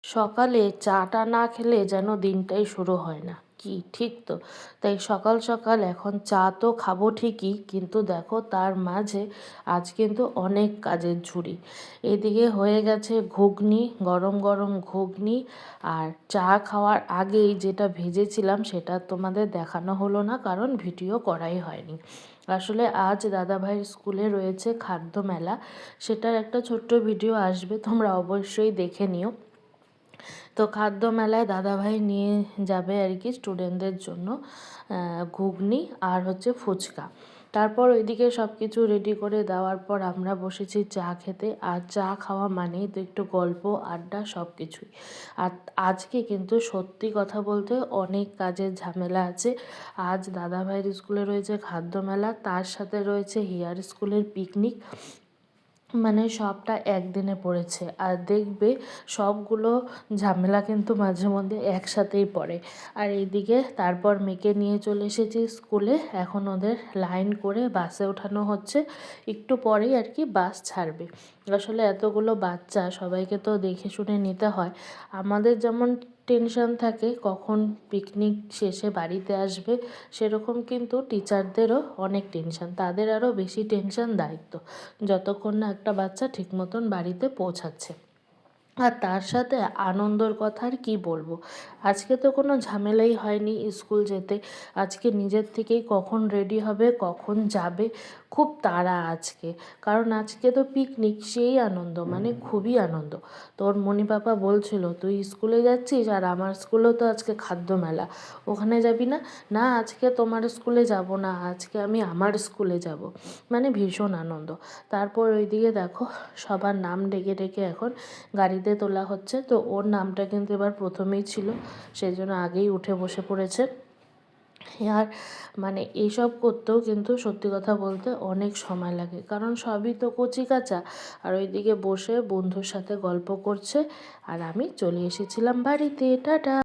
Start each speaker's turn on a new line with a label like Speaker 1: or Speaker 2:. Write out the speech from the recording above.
Speaker 1: সকালে চাটা না খেলে যেন দিনটাই শুরু হয় না, কি ঠিক তো? তাই সকাল সকাল এখন চা তো খাবো ঠিকই, কিন্তু দেখো তার মাঝে আজ কিন্তু অনেক কাজের ঝুড়ি। এদিকে হয়ে গেছে ঘুগনি, গরম গরম ঘুগনি। আর চা খাওয়ার আগেই যেটা ভেজেছিলাম সেটা তোমাদের দেখানো হলো না, কারণ ভিডিও করাই হয়নি। আসলে আজ দাদাভাইয়ের স্কুলে রয়েছে খাদ্য মেলা, সেটার একটা ছোট্ট ভিডিও আসবে, তোমরা অবশ্যই দেখে নিও। তো খাদ্য মেলায় দাদাভাই নিয়ে যাবে আর কি স্টুডেন্টদের জন্য ঘুগনি আর হচ্ছে ফুচকা। তারপর ওইদিকে সব কিছু রেডি করে দেওয়ার পর আমরা বসেছি চা খেতে। আর চা খাওয়া মানেই তো একটু গল্প আড্ডা সব কিছুই। আর আজকে কিন্তু সত্যি কথা বলতে অনেক কাজের ঝামেলা আছে। আজ দাদাভাইয়ের স্কুলে রয়েছে খাদ্য মেলা, তার সাথে রয়েছে হিয়ার স্কুলের পিকনিক, মানে সবটা একদিনে পড়েছে। আর দেখবে সবগুলো ঝামেলা কিন্তু মাঝে মধ্যে একসাথেই পড়ে। আর এইদিকে তারপর মেয়েকে নিয়ে চলে এসেছি স্কুলে, এখন ওদের লাইন করে বাসে ওঠানো হচ্ছে, একটু পরেই আর কি বাস ছাড়বে। আসলে এতগুলো বাচ্চা সবাইকে তো দেখে শুনে নিতে হয়। আমাদের যেমন টেনশন থাকে কখন পিকনিক শেষে বাড়িতে আসবে, সেরকম কিন্তু টিচারদেরও অনেক টেনশন, তাদের আরও বেশি টেনশন দায়িত্ব, যতক্ষণ না একটা বাচ্চা ঠিক মতন বাড়িতে পৌঁছাচ্ছে। আর তার সাথে আনন্দর কথা আর কী বলবো, আজকে তো কোনো ঝামেলাই হয়নি স্কুল যেতে। আজকে নিজের থেকেই কখন রেডি হবে কখন যাবে, খুব তাড়া আজকে, কারণ আজকে তো পিকনিক, সেই আনন্দ মানে খুবই আনন্দ। তোর মনি পাপা বলছিল তুই স্কুলে যাচ্ছিস আর আমার স্কুলেও তো আজকে খাদ্য মেলা, ওখানে যাবি না? না, আজকে তোমার স্কুলে যাব না, আজকে আমি আমার স্কুলে যাব। মানে ভীষণ আনন্দ। তারপর ওইদিকে দেখো সবার নাম ডেকে ডেকে এখন গাড়িতে তোলা হচ্ছে। তো ওর নামটা কিন্তু এবার প্রথমেই ছিল, সেই জন্য আগেই উঠে বসে পড়েছে। আর মানে এইসব করতেও কিন্তু সত্যি কথা বলতে অনেক সময় লাগে, কারণ সবই তো কচি কাঁচা। আর ওইদিকে বসে বন্ধুর সাথে গল্প করছে, আর আমি চলে এসেছিলাম বাড়িতে। টাটা।